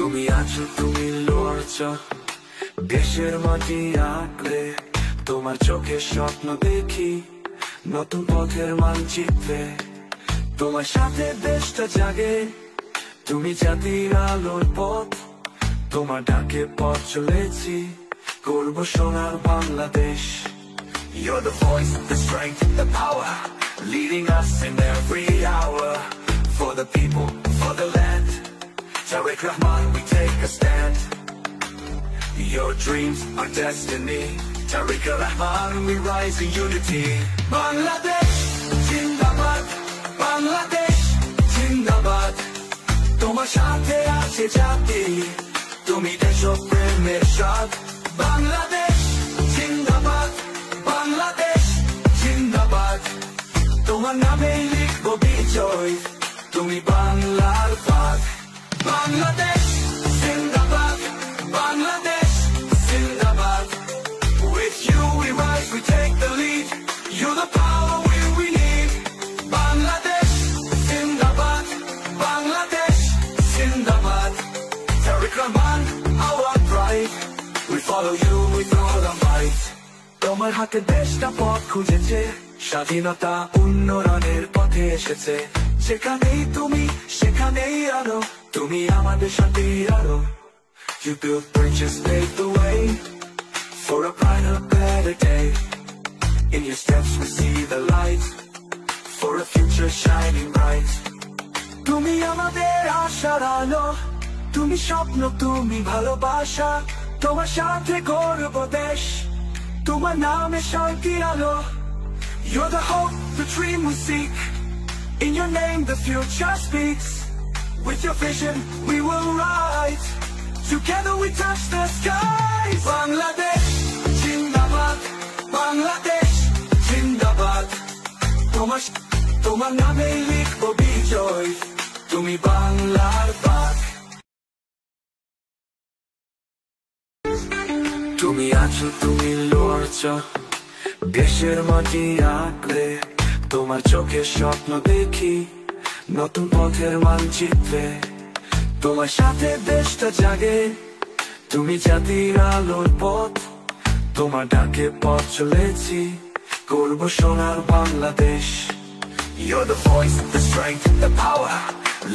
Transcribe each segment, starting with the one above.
তুমি আছো, তুমি লড়ছো দেশের মাটি আঁকড়ে। তোমার চোখে স্বপ্ন দেখি নতুন পথের মানচিত্রে। তোমার সাথে দেশটা জাগে, তুমি জাতির আলোর পথ। তোমার ডাকে পথ চলেছি, করব সোনার Bangladesh. You're the voice, the strength, the power, leading us in every hour. For the people, for the land, Tariq Rahman, we take a stand. Your dreams are destiny, Tariq Rahman, we rise in unity. Bangladesh, Jindabad, Bangladesh, Jindabad. তোমার সাথে আছে জাতি, তুমি দেশপ্রেমের স্বাদ। বাংলাদেশ জিন্দাবাদ, বাংলাদেশ জিন্দাবাদ। তোমার নামে লিখবো বিজয়, তুমি বাংলার পাগ। বাংলাদেশ জিন্দাবাদ, বাংলাদেশ জিন্দাবাদ। With you we rise, we take the lead. You're the power we need. Bangladesh জিন্দাবাদ, বাংলাদেশ জিন্দাবাদ। Tariq Rahman, our pride, we follow you with all our might. তোমার হাতে দেশটা পথ খুঁজেছে, স্বাধীনতা উন্নয়নের পথে এসেছে। যেখানেই তুমি সেখানেই আলো, তুমি আমাদের শান্তির আলো। You built bridges, paved the way for a brighter, better day. In your steps we see the light, for a future shining bright. তুমি আমাদের আশার আলো, তুমি স্বপ্ন, তুমি ভালোবাসা। তোমার সাথে গর্ব দেশ, তোমার নামে শান্তির আলো। You're the hope, the dream we seek. In your name the future speaks. With your vision we will ride. Together we touch the skies. Bangladesh Jindabad, Bangladesh Jindabad. তোমার নামে লিখবো বিজয়, তুমি বাংলার পাগ। তুমি আছো, তুমি লড়ছো দেশের মাটি আঁকড়ে। তোমার চোখে স্বপ্ন দেখি নতুন পথের মানচিত্রে। তোমার সাথে দেশটা জাগে, তুমি জাতির আলোর পথ। তোমার ডাকে পথ চলেছি, করব সোনার Bangladesh. You're the voice, the strength, the power,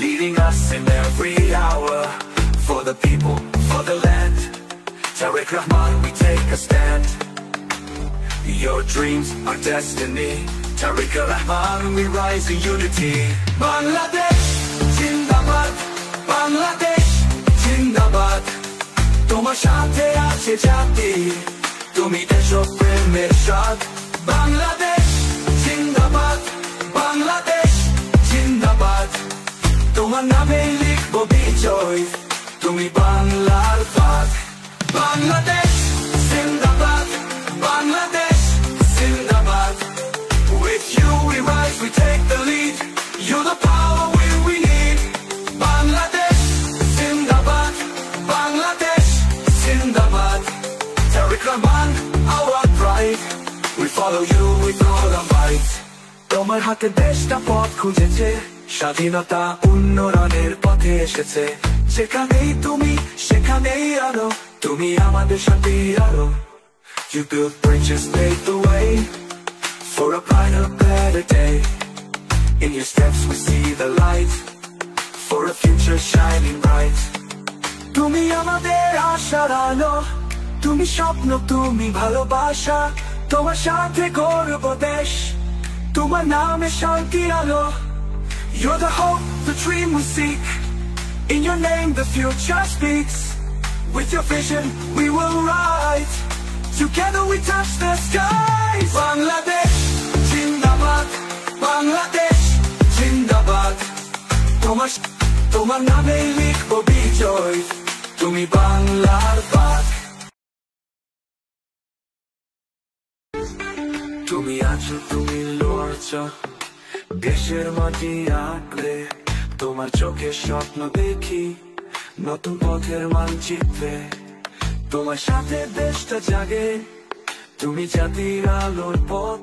leading us in every hour. For the people, for the land, Tariq Rahman, we take a stand. Your dreams are destiny, Tariq Rahman, we rise in unity. Bangladesh Jindabad, Bangladesh Jindabad. তোমার সাথে আছে জাতি, তুমি দেশপ্রেমের স্বাদ। বাংলাদেশ জিন্দাবাদ, বাংলাদেশ জিন্দাবাদ। তোমার নামে লিখবো বিজয়, তুমি বাংলার পাগ। বাংলাদেশ জিন্দাবাদ, বাংলাদেশ জিন্দাবাদ। With you we rise, we take the lead. You're the power we need. Bangladesh Zindabad, Bangladesh Zindabad. Tariq Rahman, our pride, we follow you with all our might. তোমার হাতে দেশটা পথ খুঁজেছে, স্বাধীনতা উন্নয়নের পথে এসেছে। যেখানেই তুমি সেখানেই আলো, তুমি আমাদের শান্তির আলো। You built bridges, paved the way for a brighter, better day. In your steps we see the light, for a future shining bright. তুমি আমাদের আশার আলো, তুমি স্বপ্ন, তুমি ভালোবাসা। তোমার সাথে গর্ব দেশ, তোমার নামে শান্তির আলো। You're the hope, the dream we seek. In your name the future speaks. With your vision we will ride. Together we touch the skies. Bangladesh Jindabad, Bangladesh Jindabad. তোমার নামে লিখবো বিজয়, তুমি বাংলার পাগ। তুমি আছো, তুমি লড়ছো দেশের মাটি আঁকড়ে। তোমার চোখে স্বপ্ন দেখি নতুন পথের মানচিত্রে। তোমার সাথে দেশটা জাগে, তুমি জাতির আলোর পথ।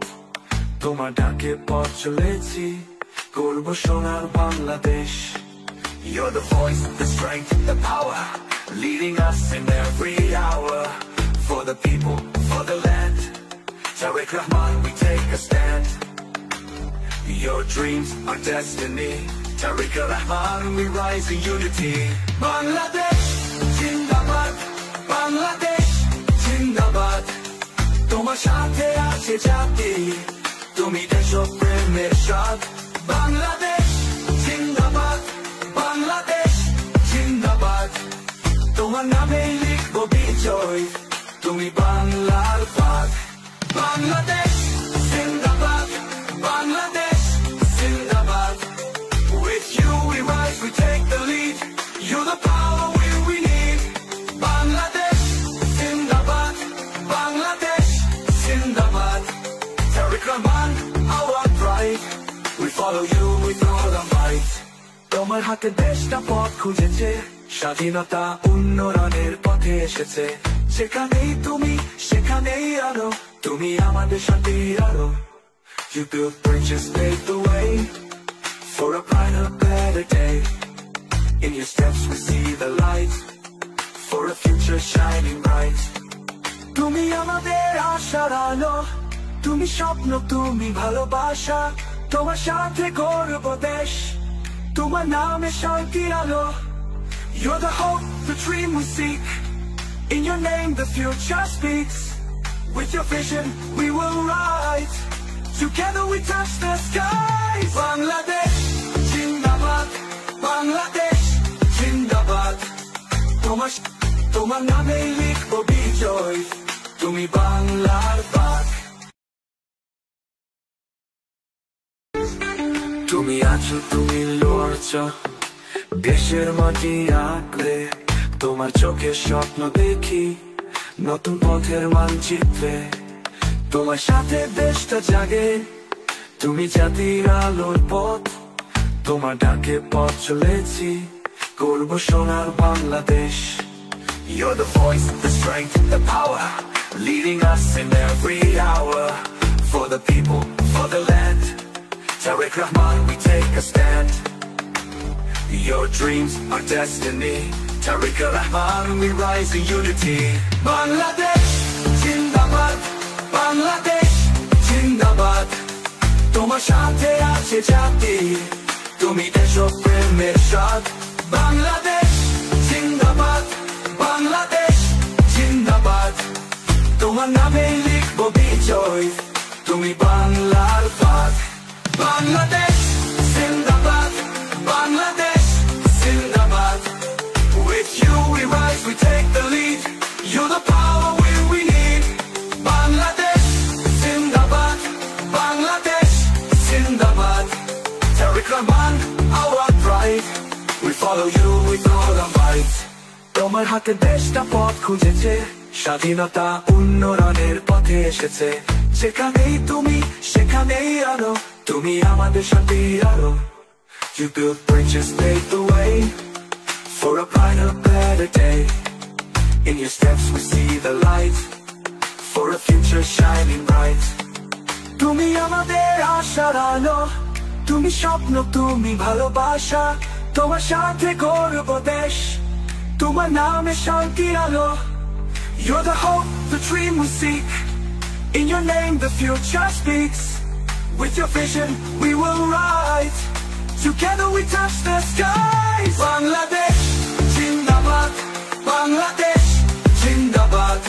তোমার ডাকে পথ চলেছি, করব সোনার Bangladesh. You're the voice, the strength, the power, leading us in every hour. For the people, for the land, Tariq Rahman, we take a stand. Your dreams are destiny, Tariq Rahman, we rise in unity. Bangladesh, Jindabad, Bangladesh, Jindabad. তোমার সাথে আছে জাতি, তুমি দেশপ্রেমের স্বাদ। বাংলাদেশ জিন্দাবাদ, বাংলাদেশ জিন্দাবাদ। তোমার নামে লিখবো বিজয়, তুমি বাংলার বাগ। বাংলাদেশ জিন্দাবাদ, বাংলাদেশ জিন্দাবাদ। With you we rise, we take the lead. You're the power we need. Bangladesh জিন্দাবাদ, বাংলাদেশ জিন্দাবাদ। Tariq Rahman, our pride. We follow you with all our might. তোমার হাতে দেশটা পথ খুঁজেছে, স্বাধীনতা উন্নয়নের পথে এসেছে। যেখানেই তুমি সেখানেই আলো, তুমি আমাদের শান্তির আলো। You built bridges, paved the way for a brighter, better day. In your steps we see the light, for a future shining bright. তুমি আমাদের আশার আলো, তুমি স্বপ্ন, তুমি ভালোবাসা। তোমার সাথে গর্ব দেশ, তোমার নামে শান্তির আলো। You're the hope, the dream we seek. In your name the future speaks. With your vision we will rise. Together we touch the skies. Bangladesh Jindabad, Bangladesh Jindabad. তোমার নামে লিখবো বিজয়, তুমি বাংলার বাগ। তুমি আছো, তুমি লড়ছো দেশের মাটি আঁকড়ে। তোমার চোখে স্বপ্ন দেখি নতুন পথের মানচিত্রে। তোমার সাথে দেশটা জাগে, তুমি জাতির আলোর পথ। তোমার ডাকে পথ চলেছি, করব সোনার Bangladesh. You're the voice, the strength, the power, leading us in every hour. For the people, for the land, Tariq Rahman, we take a stand. Your dreams are destiny, Tariq Rahman, we rise in unity. Bangladesh Jindabad, Bangladesh Jindabad. তোমার সাথে আছে জাতি, তুমি দেশপ্রেমের স্বাদ। বাংলাদেশ জিন্দাবাদ, বাংলাদেশ জিন্দাবাদ। তোমার নামে লিখবো বিজয়, তুমি বাংলার বাগ। বাংলাদেশ জিন্দাবাদ, বাংলাদেশ জিন্দাবাদ। With you we rise, we take the lead. You're the power we need. Bangladesh Zindabad, Bangladesh Zindabad. Tariq Rahman, our pride. We follow you with all our might. তোমার হাতে দেশটা পথ খুঁজেছে, স্বাধীনতা উন্নয়নের পথে এসেছে। যেখানেই তুমি সেখানেই আলো, তুমি আমাদের শান্তির আলো। You built bridges, paved the way for a brighter, better day. In your steps we see the light, for a future shining bright. তুমি আমাদের আশার আলো, তুমি স্বপ্ন, তুমি ভালোবাসা। তোমার সাথে গর্ব দেশ, তোমার নামে শান্তির আলো। You're the hope, the dream we seek. In your name the future speaks. With your vision we will rise. Together we touch the skies. Bangladesh Jindabad, Bangladesh Jindabad.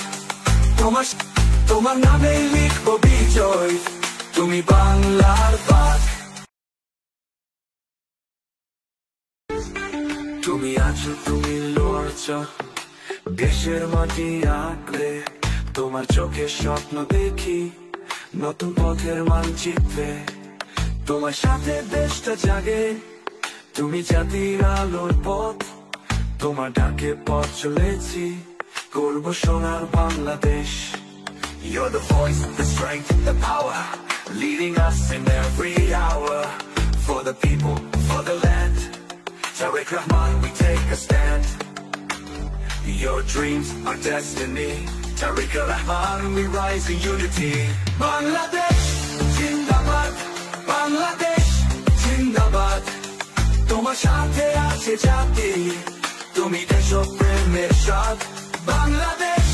তোমার নামে লিখবো বিজয়, তুমি বাংলার বাগ। তুমি আছো, তুমি লড়ছো দেশের মাটি আঁকড়ে। তোমার চোখে স্বপ্ন দেখি নতুন পথের মানচিত্রে। তোমার সাথে দেশটা জাগে, তুমি জাতির আলোর পথ। তোমার ডাকে পথ চলেছি, করব সোনার Bangladesh. You're the voice, the strength, the power, leading us in every hour. For the people, for the land, Tariq Rahman, we take a stand. Your dreams are destiny, Tariq Rahman, we rise in unity. Bangladesh Jindabad, Bangladesh Jindabad. তোমার সাথে আছে জাতি তুমি দেশপ্রেমের স্বাদ বাংলাদেশ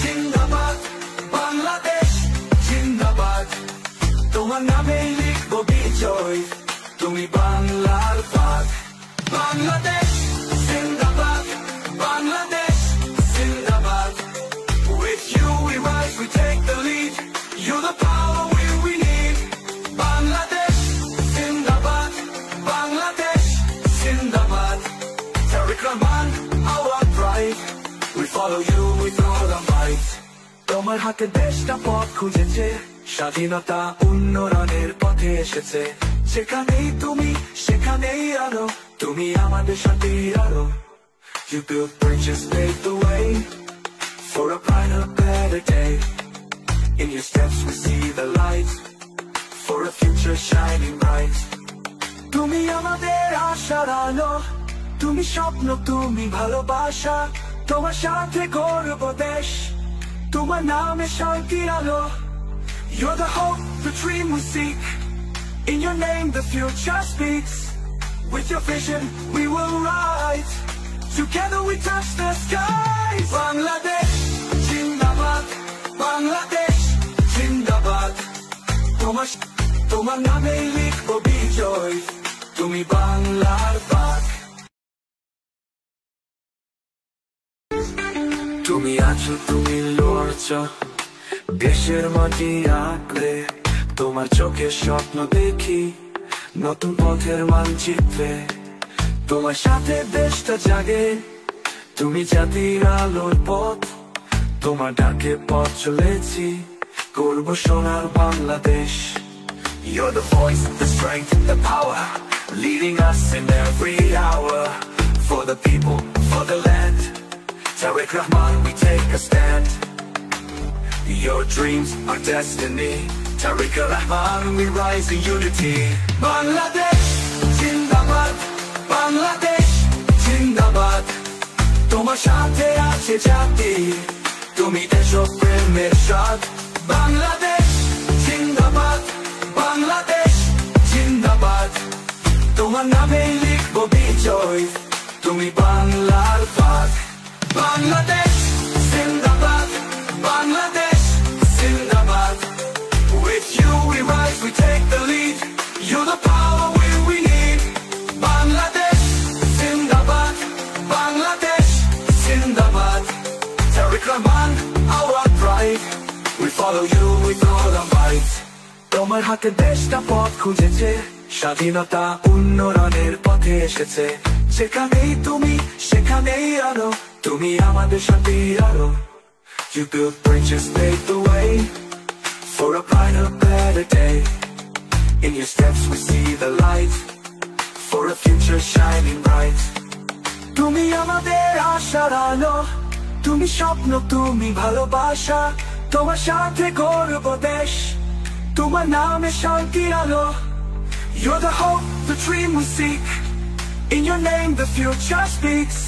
জিন্দাবাদ বাংলাদেশ জিন্দাবাদ তোমার নামে লিখবো বিজয় তুমি বাংলার বাগ বাংলাদেশ জিন্দাবাদ বাংলাদেশ জিন্দাবাদ with you we rise we take the lead you're the power we need Bangladesh Zindabad Bangladesh Zindabad Tariq Rahman our pride we follow you with all our might তোমার হাতে দেশটা পথ খুঁজেছে স্বাধীনতা উন্নয়নের পথে এসেছে যেখানেই তুমি সেখানেই আলো তুমি আমাদের শান্তির আলো You built bridges paved the way for a brighter better day In your steps we see the light for a future shining bright তুমি আমাদের আশার আলো তুমি স্বপ্ন তুমি ভালোবাসা তোমার সাথে গর্ব দেশ তোমার নামে শান্তির আলো You're the hope, the dream we seek In your name the future speaks With your vision we will rise Together we touch the skies Bangladesh, Zindabad Bangladesh, Zindabad তোমার নামে লিখবো বিজয় তুমি বাংলার বাগ তুমি আছো তুমি লড়ছো দেশের মাটি আঁকড়ে তোমার চোখে স্বপ্ন দেখি নতুন পথের মানচিত্রে তোমার সাথে দেশটা জাগে তুমি জাতির আলোর পথ তোমার ডাকে পথ চলেছি করব সোনার Bangladesh You're the voice, the strength, the power leading us in every hour for the people, for the land Tariq Rahman we take a stand Your dreams are destiny Tariq Rahman we rise in unity Bangladesh Zindabad Bangladesh Zindabad তোমার সাথে আছে জাতি তুমি দেশপ্রেমের স্বাদ বাংলাদেশ জিন্দাবাদ বাংলাদেশ জিন্দাবাদ তোমার নামে লিখবো বিজয় তুমি বাংলার বাগ বাংলাদেশ জিন্দাবাদ বাংলাদেশ জিন্দাবাদ With you we rise we take the lead You're the power we need Bangladesh Zindabad Bangladesh Zindabad Tariq Rahman our pride We follow you with all our might তোমার হাতে দেশটা পথ খুঁজেছে স্বাধীনতা উন্নয়নের পথে এসেছে যেখানেই তুমি সেখানেই আলো তুমি আমাদের শান্তির আলো You built bridges paved the way for a brighter better day In your steps we see the light for a future shining bright তুমি আমাদের আশার আলো তুমি স্বপ্ন তুমি ভালোবাসা তোমার সাথে গর্ব দেশ তোমার নামে শান্তির আলো You're the hope, the dream we seek In your name the future speaks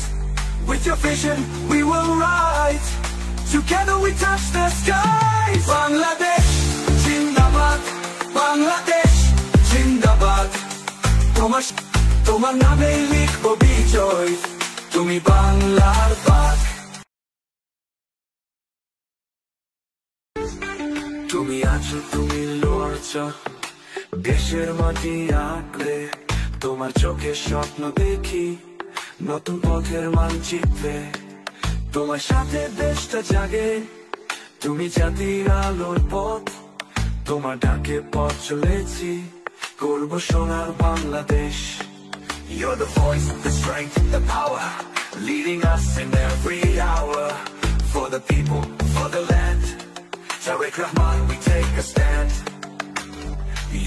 With your vision we will rise Together we touch the skies Bangladesh, Zindabad Bangladesh, Zindabad তোমার নামে লিখবো বিজয় তুমি বাংলার বাগ তুমি আছো তুমি লড়ছো দেশের মাটি আঁকড়ে তোমার চোখে স্বপ্ন দেখি নতুন পথের মানচিত্রে তোমার সাথে দেশটা জাগে তুমি জাতির আলোর পথ তোমার ডাকে পথ চলেছি করব সোনার Bangladesh You're the voice, the strength, the power leading us in every hour for the people, for the land Tariq Rahman we take a stand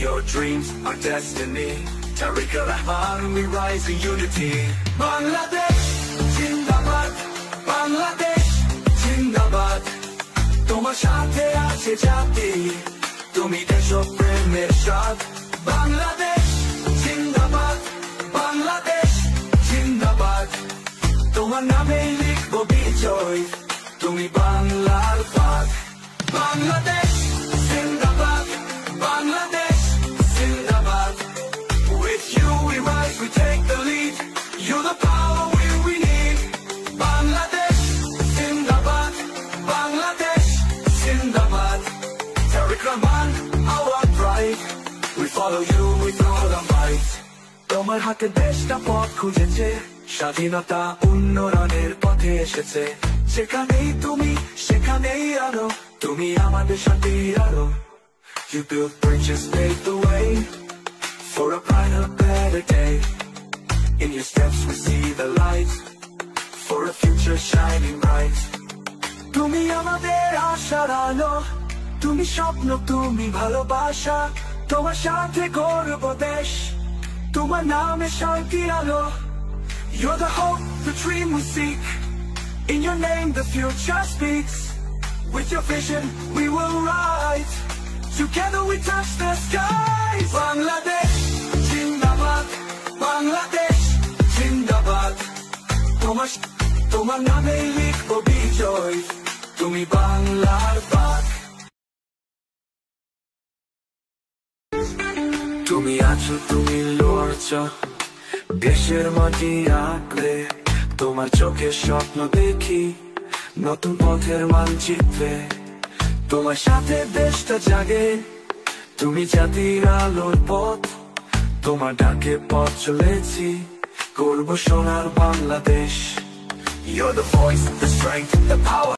Your dreams are destiny Tariq Rahman we rise in unity Bangladesh Zindabad Bangladesh Zindabad তোমার সাথে আছে জাতি তুমি দেশপ্রেমের স্বাদ বাংলাদেশ জিন্দাবাদ বাংলাদেশ জিন্দাবাদ তোমার নামে লিখবো বিজয় তুমি বাংলার বাগ বাংলাদেশ জিন্দাবাদ বাংলাদেশ জিন্দাবাদ With you we rise we take the lead You're the তোমার হাতে দেশটা পথ খুঁজেছে, স্বাধীনতা উন্নয়নের পথে এসেছে। যেখানেই তুমি সেখানেই আলো, তুমি আমাদের শান্তির আলো। You built bridges, paved the way for a brighter, better day. In your steps we see the light for a future shining bright. তুমি আমাদের আশার আলো, তুমি স্বপ্ন, তুমি ভালোবাসা, তোমার সাথে গর্ব দেশ, তোমার নামে শান্তির আলো। You're the hope, the dream we seek, in your name the future speaks. With your vision we will ride, together we touch the skies. Bangladesh Zindabad, Bangladesh Zindabad, তোমার নামে লিখবো বিজয়, তুমি বাংলার বাগ। তুমি আছো, তুমি লড়ছো দেশের মাটি আঁকড়ে, তোমার চোখে স্বপ্ন দেখি নতুন পথের মানচিত্রে। তোমার সাথে দেশটা জাগে, তুমি জাতির আলোর পথ, তোমার ডাকে পথ চলেছি, করবো সোনার Bangladesh. You're the voice, the strength, the power,